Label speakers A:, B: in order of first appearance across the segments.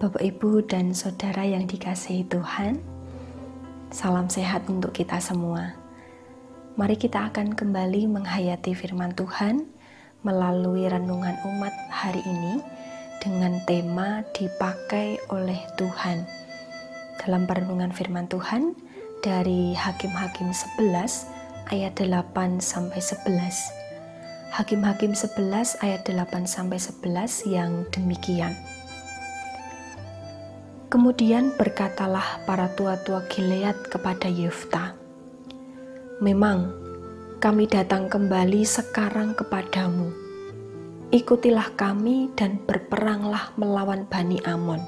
A: Bapak, Ibu, dan Saudara yang dikasihi Tuhan, salam sehat untuk kita semua. Mari kita akan kembali menghayati firman Tuhan melalui renungan umat hari ini dengan tema dipakai oleh Tuhan. Dalam perenungan firman Tuhan dari Hakim-Hakim 11 ayat 8-11. Hakim-Hakim 11 ayat 8-11 yang demikian. Kemudian berkatalah para tua-tua Gilead kepada Yefta, "Memang kami datang kembali sekarang kepadamu. Ikutilah kami dan berperanglah melawan Bani Amon.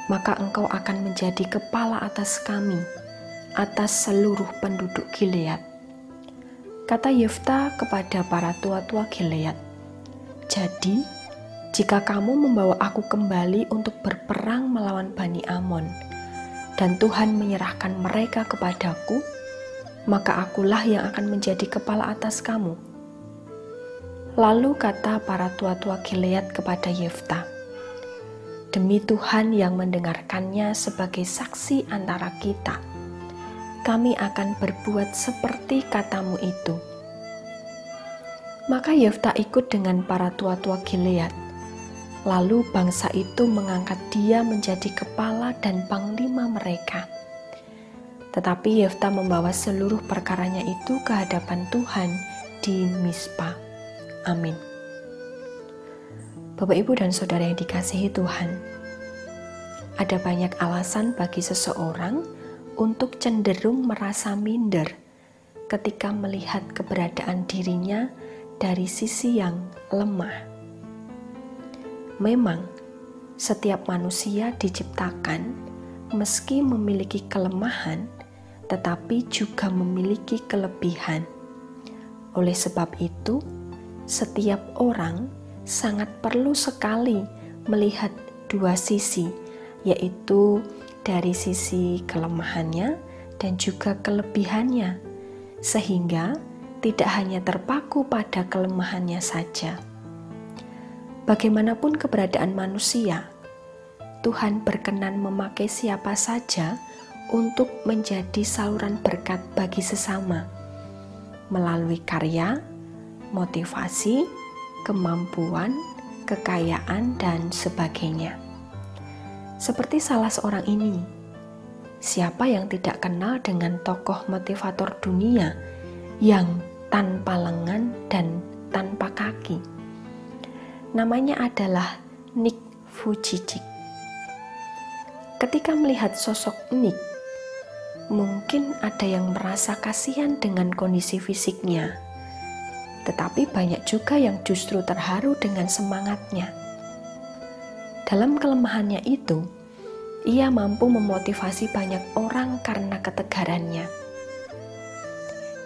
A: Maka engkau akan menjadi kepala atas kami, atas seluruh penduduk Gilead." Kata Yefta kepada para tua-tua Gilead, "Jadi, jika kamu membawa aku kembali untuk berperang melawan Bani Amon, dan Tuhan menyerahkan mereka kepadaku, maka akulah yang akan menjadi kepala atas kamu." Lalu kata para tua-tua Gilead kepada Yefta, "Demi Tuhan yang mendengarkannya sebagai saksi antara kita, kami akan berbuat seperti katamu itu." Maka Yefta ikut dengan para tua-tua Gilead. Lalu bangsa itu mengangkat dia menjadi kepala dan panglima mereka. Tetapi Yefta membawa seluruh perkaranya itu ke hadapan Tuhan di Mizpa. Amin. Bapak, Ibu, dan Saudara yang dikasihi Tuhan, ada banyak alasan bagi seseorang untuk cenderung merasa minder ketika melihat keberadaan dirinya dari sisi yang lemah. Memang, setiap manusia diciptakan meski memiliki kelemahan, tetapi juga memiliki kelebihan. Oleh sebab itu, setiap orang sangat perlu sekali melihat dua sisi, yaitu dari sisi kelemahannya dan juga kelebihannya, sehingga tidak hanya terpaku pada kelemahannya saja. Bagaimanapun keberadaan manusia, Tuhan berkenan memakai siapa saja untuk menjadi saluran berkat bagi sesama, melalui karya, motivasi, kemampuan, kekayaan, dan sebagainya. Seperti salah seorang ini, siapa yang tidak kenal dengan tokoh motivator dunia yang tanpa lengan dan tanpa kaki? Namanya adalah Nick Vujicic. Ketika melihat sosok Nick, mungkin ada yang merasa kasihan dengan kondisi fisiknya, tetapi banyak juga yang justru terharu dengan semangatnya. Dalam kelemahannya itu, ia mampu memotivasi banyak orang karena ketegarannya.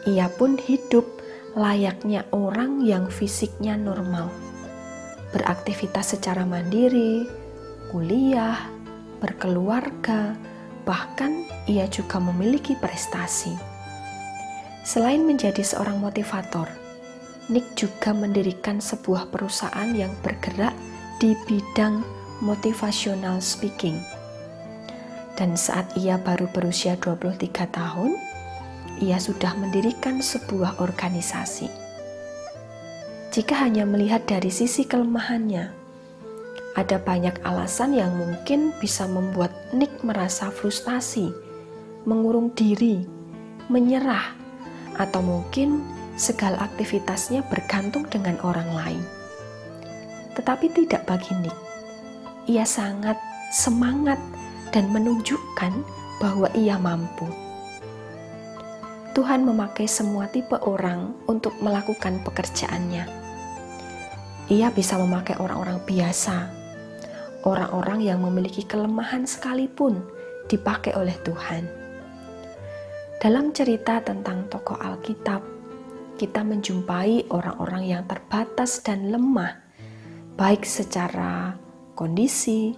A: Ia pun hidup layaknya orang yang fisiknya normal, beraktivitas secara mandiri, kuliah, berkeluarga, bahkan ia juga memiliki prestasi. Selain menjadi seorang motivator, Nick juga mendirikan sebuah perusahaan yang bergerak di bidang motivational speaking. Dan saat ia baru berusia 23 tahun, ia sudah mendirikan sebuah organisasi. Jika hanya melihat dari sisi kelemahannya, ada banyak alasan yang mungkin bisa membuat Nick merasa frustasi, mengurung diri, menyerah, atau mungkin segala aktivitasnya bergantung dengan orang lain. Tetapi tidak bagi Nick. Ia sangat semangat dan menunjukkan bahwa ia mampu. Tuhan memakai semua tipe orang untuk melakukan pekerjaannya. Ia bisa memakai orang-orang biasa, orang-orang yang memiliki kelemahan sekalipun dipakai oleh Tuhan. Dalam cerita tentang tokoh Alkitab, kita menjumpai orang-orang yang terbatas dan lemah, baik secara kondisi,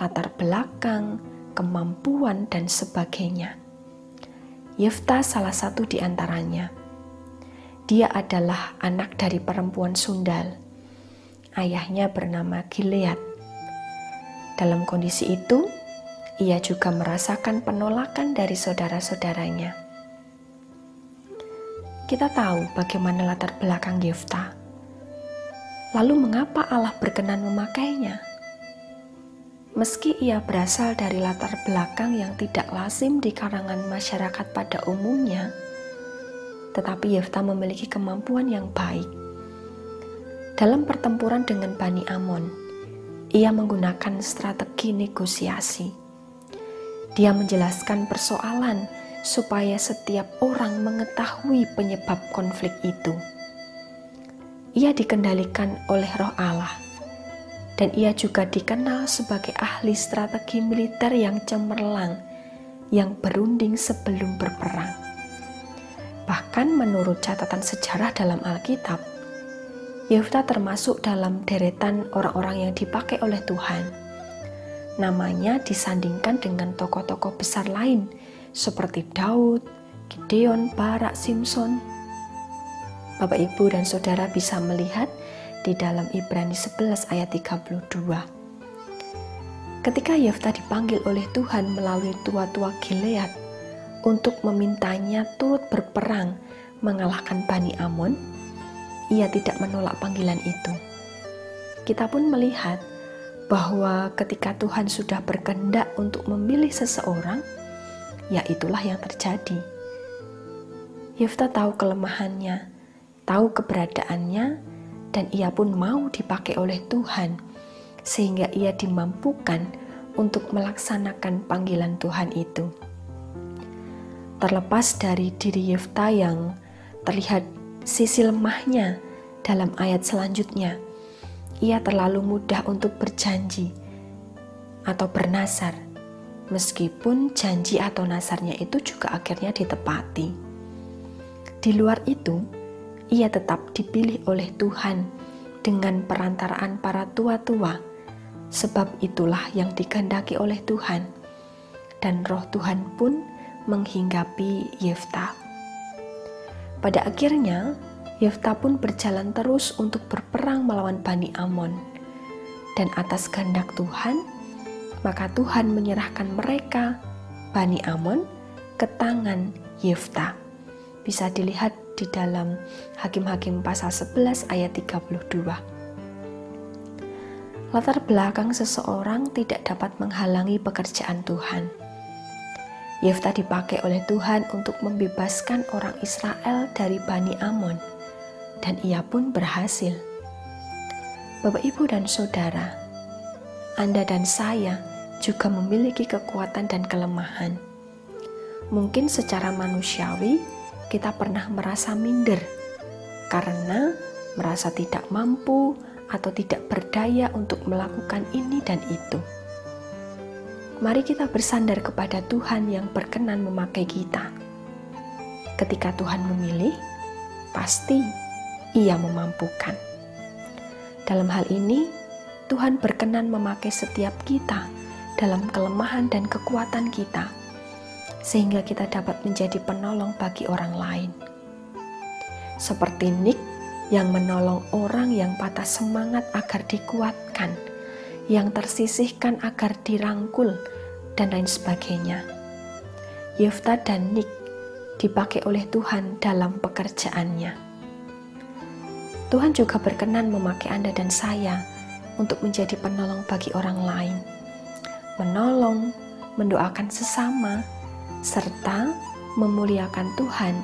A: latar belakang, kemampuan, dan sebagainya. Yefta salah satu di antaranya. Dia adalah anak dari perempuan sundal. Ayahnya bernama Gilead. Dalam kondisi itu, ia juga merasakan penolakan dari saudara-saudaranya. Kita tahu bagaimana latar belakang Yefta. Lalu mengapa Allah berkenan memakainya? Meski ia berasal dari latar belakang yang tidak lazim di kalangan masyarakat pada umumnya, tetapi Yefta memiliki kemampuan yang baik. Dalam pertempuran dengan Bani Amon, ia menggunakan strategi negosiasi. Dia menjelaskan persoalan supaya setiap orang mengetahui penyebab konflik itu. Ia dikendalikan oleh Roh Allah, dan ia juga dikenal sebagai ahli strategi militer yang cemerlang, yang berunding sebelum berperang. Bahkan menurut catatan sejarah dalam Alkitab, Yefta termasuk dalam deretan orang-orang yang dipakai oleh Tuhan. Namanya disandingkan dengan tokoh-tokoh besar lain seperti Daud, Gideon, Barak, Simson. Bapak, Ibu, dan Saudara bisa melihat di dalam Ibrani 11 ayat 32. Ketika Yefta dipanggil oleh Tuhan melalui tua-tua Gilead untuk memintanya turut berperang mengalahkan Bani Amon, ia tidak menolak panggilan itu. Kita pun melihat bahwa ketika Tuhan sudah berkehendak untuk memilih seseorang, ya itulah yang terjadi. Yefta tahu kelemahannya, tahu keberadaannya, dan ia pun mau dipakai oleh Tuhan, sehingga ia dimampukan untuk melaksanakan panggilan Tuhan itu. Terlepas dari diri Yefta yang terlihat sisi lemahnya dalam ayat selanjutnya, ia terlalu mudah untuk berjanji atau bernazar, meskipun janji atau nazarnya itu juga akhirnya ditepati. Di luar itu, ia tetap dipilih oleh Tuhan dengan perantaraan para tua-tua, sebab itulah yang dikehendaki oleh Tuhan, dan Roh Tuhan pun menghinggapi Yefta. Pada akhirnya, Yefta pun berjalan terus untuk berperang melawan Bani Amon, dan atas kehendak Tuhan, maka Tuhan menyerahkan mereka, Bani Amon, ke tangan Yefta. Bisa dilihat di dalam Hakim-Hakim pasal 11 ayat 32. Latar belakang seseorang tidak dapat menghalangi pekerjaan Tuhan. Yefta dipakai oleh Tuhan untuk membebaskan orang Israel dari Bani Amon, dan ia pun berhasil. Bapak, Ibu, dan Saudara, Anda dan saya juga memiliki kekuatan dan kelemahan. Mungkin secara manusiawi, kita pernah merasa minder karena merasa tidak mampu atau tidak berdaya untuk melakukan ini dan itu. Mari kita bersandar kepada Tuhan yang berkenan memakai kita. Ketika Tuhan memilih, pasti Ia memampukan. Dalam hal ini, Tuhan berkenan memakai setiap kita dalam kelemahan dan kekuatan kita, sehingga kita dapat menjadi penolong bagi orang lain. Seperti Nick yang menolong orang yang patah semangat agar dikuatkan, yang tersisihkan agar dirangkul, dan lain sebagainya. Yefta dan Nick dipakai oleh Tuhan dalam pekerjaannya. Tuhan juga berkenan memakai Anda dan saya untuk menjadi penolong bagi orang lain, menolong, mendoakan sesama, serta memuliakan Tuhan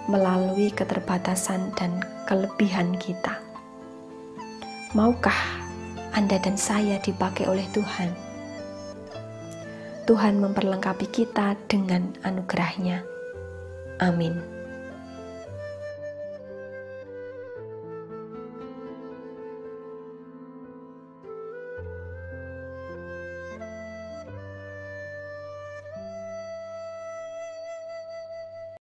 A: melalui keterbatasan dan kelebihan kita. Maukah Anda dan saya dipakai oleh Tuhan? Tuhan memperlengkapi kita dengan anugerah-Nya. Amin.